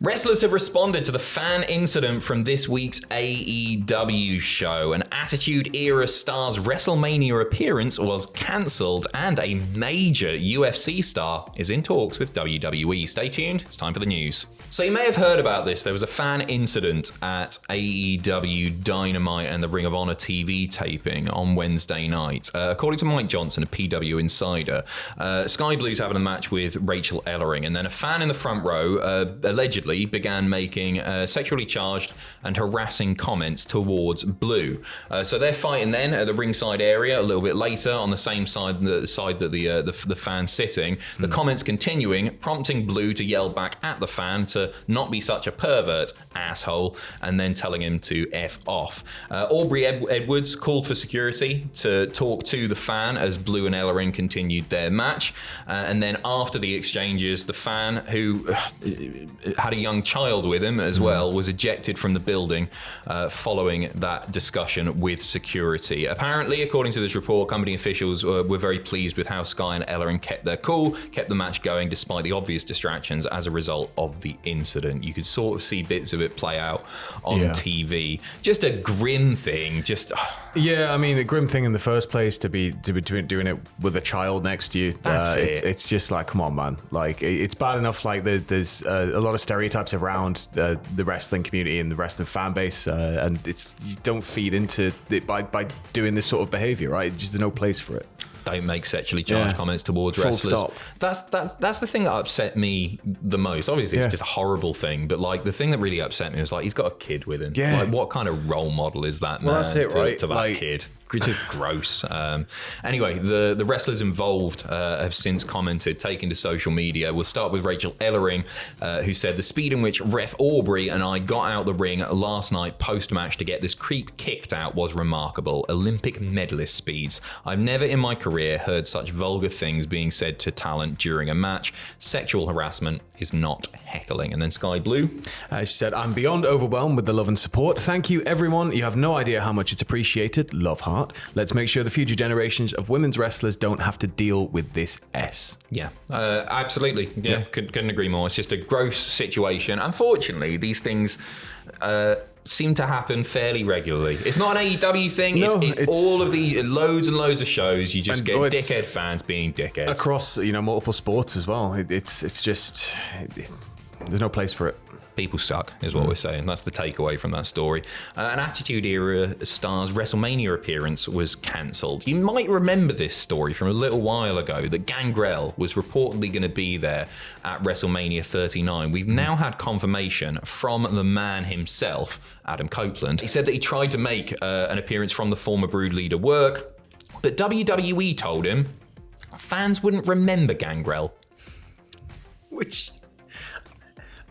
Wrestlers have responded to the fan incident from this week's AEW show. An Attitude Era star's WrestleMania appearance was cancelled, and a major UFC star is in talks with WWE. Stay tuned, it's time for the news. So you may have heard about this. There was a fan incident at AEW Dynamite and the Ring of Honor TV taping on Wednesday night. According to Mike Johnson, a PW insider, Sky Blue's having a match with Rachel Ellering, and then a fan in the front row allegedly began making sexually charged and harassing comments towards Blue. So they're fighting then at the ringside area a little bit later on the same side, the side that the fan's sitting. The comments continuing, prompting Blue to yell back at the fan to not be such a pervert, asshole, and then telling him to F off. Aubrey Edwards called for security to talk to the fan as Blue and Ellering continued their match. And then after the exchanges, the fan, who had a young child with him as well, was ejected from the building following that discussion with security. Apparently, according to this report, company officials were very pleased with how Sky and Ellering kept their cool, kept the match going despite the obvious distractions as a result of the incident. You could sort of see bits of it play out on TV. Just a grim thing. Yeah, I mean, a grim thing in the first place to be doing it with a child next to you. That's it. It's just like, come on, man. Like, it's bad enough. Like, there's a lot of stereotypes around the wrestling community and the wrestling fan base, and you don't feed into it by doing this sort of behavior, right? Just there's no place for it. Don't make sexually charged comments towards Full wrestlers. stop. That's the thing that upset me the most. Obviously, it's just a horrible thing, but like the thing that really upset me was like he's got a kid with him. Yeah. Like, what kind of role model is that, man? Well, that's it, right? To that like, kid. It's just gross. Anyway, the wrestlers involved have since commented, taken to social media. We'll start with Rachel Ellering, who said, "The speed in which Ref Aubrey and I got out the ring last night post-match to get this creep kicked out was remarkable. Olympic medalist speeds. I've never in my career heard such vulgar things being said to talent during a match. Sexual harassment is not heckling." And then Sky Blue. She said, "I'm beyond overwhelmed with the love and support. Thank you, everyone. You have no idea how much it's appreciated. Love heart. Let's make sure the future generations of women's wrestlers don't have to deal with this S." Yeah, absolutely. Yeah, couldn't agree more. It's just a gross situation. Unfortunately, these things seem to happen fairly regularly. It's not an AEW thing. No, it's all of the loads and loads of shows. You just get dickhead fans being dickheads across, multiple sports as well. It's just there's no place for it. People suck, is what we're saying. That's the takeaway from that story. An Attitude Era star's WrestleMania appearance was cancelled. You might remember this story from a little while ago, that Gangrel was reportedly going to be there at WrestleMania 39. We've now had confirmation from the man himself, Adam Copeland. He said that he tried to make an appearance from the former Brood leader work, but WWE told him fans wouldn't remember Gangrel. Which...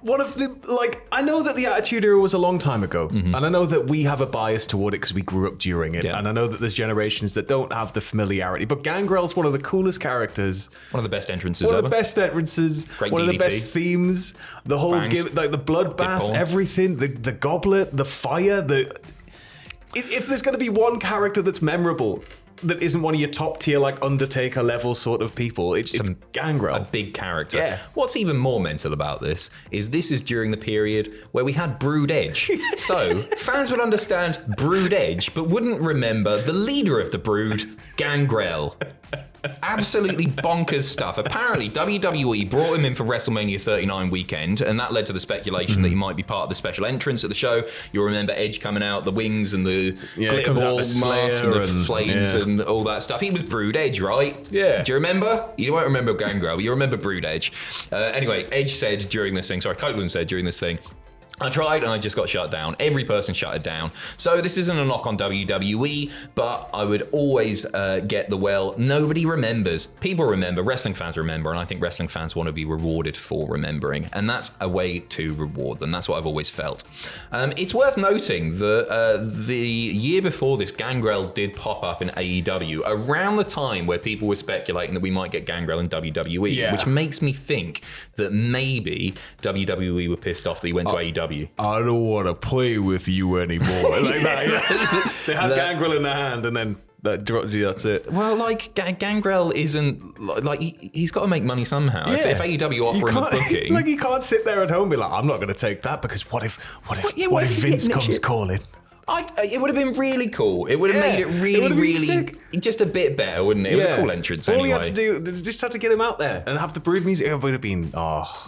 one of the, I know that the Attitude Era was a long time ago, and I know that we have a bias toward it because we grew up during it, and I know that there's generations that don't have the familiarity, but Gangrel's one of the coolest characters. One of the best entrances ever. Great One DDT. of the best themes, the whole the bloodbath, everything, the goblet, the fire, if there's going to be one character that's memorable that isn't one of your top tier, like Undertaker level sort of people, it's Gangrel. A big character. Yeah. What's even more mental about this is during the period where we had Brood Edge. So fans would understand Brood Edge, but wouldn't remember the leader of the Brood, Gangrel. Absolutely bonkers stuff. Apparently, WWE brought him in for WrestleMania 39 weekend, and that led to the speculation that he might be part of the special entrance at the show. You'll remember Edge coming out, the wings and the glitter ball mask and the flames and all that stuff. He was Brood Edge, right? Yeah. Do you remember? You won't remember Gangrel, but you remember Brood Edge. Anyway, Copeland said during this thing, I tried and I just got shut down. Every person shut it down. So this isn't a knock on WWE, but I would always get nobody remembers. People remember, wrestling fans remember, and I think wrestling fans want to be rewarded for remembering, and that's a way to reward them. That's what I've always felt. It's worth noting that the year before this, Gangrel did pop up in AEW around the time where people were speculating that we might get Gangrel in WWE, which makes me think that maybe WWE were pissed off that he went to AEW. I don't want to play with you anymore. Like that. They had Gangrel in their hand, and then That's it. Well, like Gangrel isn't like he's got to make money somehow. Yeah. If AEW offer him a booking, like he can't sit there at home and be like, I'm not going to take that because what if Vince comes calling? It would have been really cool. It would have made it really sick. just a bit better, wouldn't it? It was a cool entrance anyway. All he had to do, just had to get him out there and have the brood music. It would have been,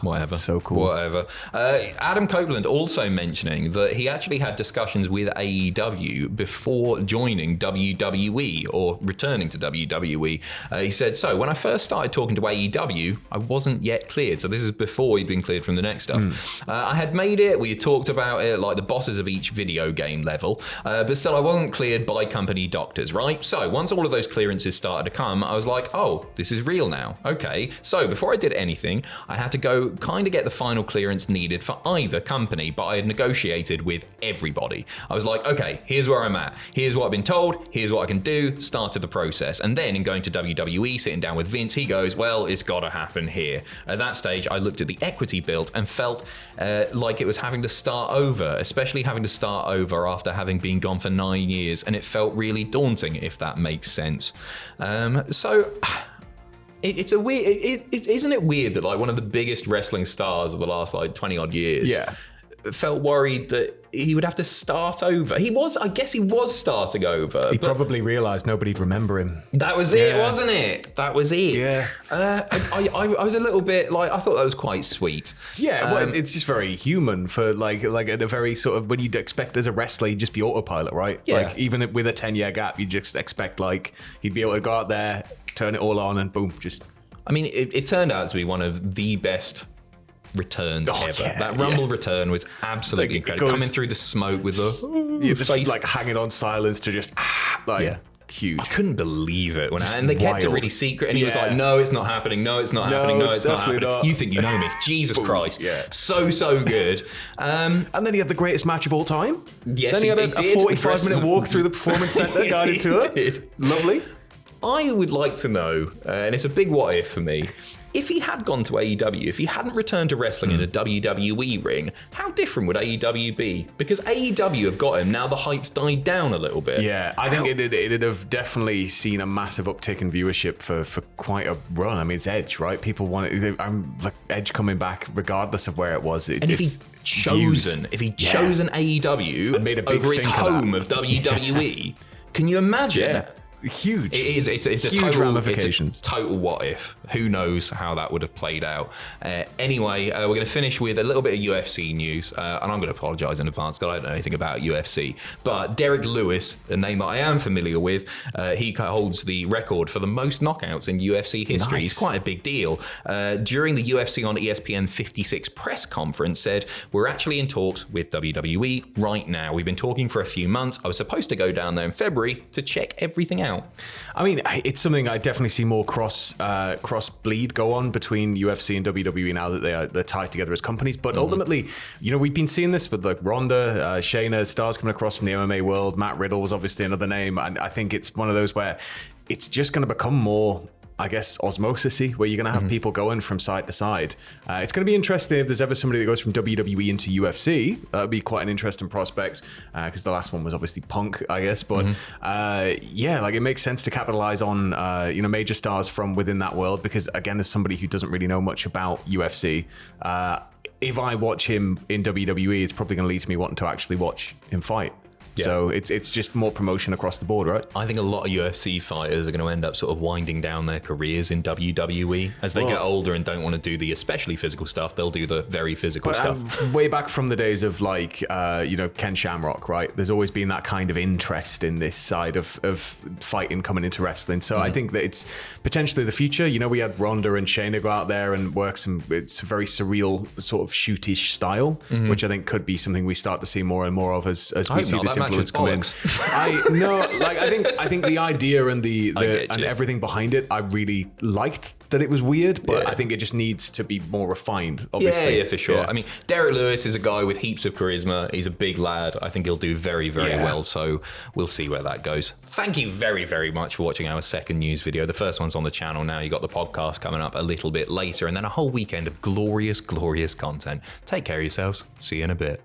whatever. So cool. Whatever. Adam Copeland also mentioning that he actually had discussions with AEW before joining WWE or returning to WWE. He said, so when I first started talking to AEW, I wasn't yet cleared. So this is before he'd been cleared from the next stuff. I had made it. We had talked about it, like the bosses of each video game level. But still, I wasn't cleared by company doctors, right? So once all of those clearances started to come, I was like, oh, this is real now. Okay. So before I did anything, I had to go kind of get the final clearance needed for either company, but I had negotiated with everybody. I was like, okay, here's where I'm at. Here's what I've been told. Here's what I can do. Started the process. And then in going to WWE, sitting down with Vince, he goes, well, it's got to happen here. At that stage, I looked at the equity build and felt like it was having to start over, especially having to start over after having been gone for 9 years, and it felt really daunting, if that makes sense. So it's a weird. Isn't it weird that like one of the biggest wrestling stars of the last like 20 odd years, felt worried that he would have to start over? I guess he was starting over. He probably realised nobody'd remember him. That was it, wasn't it? That was it. Yeah. I was a little bit like, I thought that was quite sweet. Yeah, well, it's just very human for like at a very sort of, when you'd expect as a wrestler, he'd just be autopilot, right? Yeah. Like even with a 10-year gap, you just expect like he'd be able to go out there, turn it all on and boom, just... I mean, it turned out to be one of the best returns ever. Yeah, that Rumble return was absolutely incredible. Coming through the smoke with the just like hanging on silence to just huge. I couldn't believe it and they kept it really secret, and he was like, no, it's not happening, no, it's not happening, no, it's not happening. Not. You think you know me. Jesus Christ. Yeah. So good. And then he had the greatest match of all time. Yes, then he had a 45-minute walk through the Performance Center guided tour. Did. Lovely. I would like to know, and it's a big what if for me, if he had gone to AEW, if he hadn't returned to wrestling in a WWE ring, how different would AEW be? Because AEW have got him, now the hype's died down a little bit. Yeah, I think it'd have definitely seen a massive uptick in viewership for quite a run. I mean, it's Edge, right? People want it. I'm like Edge coming back regardless of where it was. And if he'd chosen AEW and made a big over his home of WWE, can you imagine? Yeah. Huge. It is. It's a huge total ramifications. It's a total what if. Who knows how that would have played out? Anyway, we're going to finish with a little bit of UFC news, and I'm going to apologise in advance because I don't know anything about UFC. But Derek Lewis, a name that I am familiar with, he holds the record for the most knockouts in UFC history. Nice. He's quite a big deal. During the UFC on ESPN 56 press conference, said, "We're actually in talks with WWE right now. We've been talking for a few months. I was supposed to go down there in February to check everything out." I mean, it's something I definitely see more cross bleed go on between UFC and WWE now that they're tied together as companies. But ultimately, you know, we've been seeing this with like Ronda, Shayna, stars coming across from the MMA world. Matt Riddle was obviously another name, and I think it's one of those where it's just going to become more, I guess, osmosis-y, where you're going to have people going from side to side. It's going to be interesting if there's ever somebody that goes from WWE into UFC. That would be quite an interesting prospect, because the last one was obviously Punk, I guess. But yeah, like it makes sense to capitalize on major stars from within that world, because again, as somebody who doesn't really know much about UFC, if I watch him in WWE, it's probably going to lead to me wanting to actually watch him fight. Yeah. So it's just more promotion across the board, right? I think a lot of UFC fighters are going to end up sort of winding down their careers in WWE as they get older and don't want to do the especially physical stuff. They'll do the very physical stuff. Way back from the days of like Ken Shamrock, right? There's always been that kind of interest in this side of fighting coming into wrestling. So I think that it's potentially the future. You know, we had Ronda and Shayna go out there and work it's a very surreal sort of shootish style, which I think could be something we start to see more and more of as we see this influence come in. I think the idea and and everything behind it, I really liked that it was weird, but I think it just needs to be more refined, obviously. Yeah, for sure. Yeah. I mean, Derek Lewis is a guy with heaps of charisma. He's a big lad. I think he'll do very, very well, so we'll see where that goes. Thank you very, very much for watching our second news video. The first one's on the channel now. You got the podcast coming up a little bit later, and then a whole weekend of glorious, glorious content. Take care of yourselves. See you in a bit.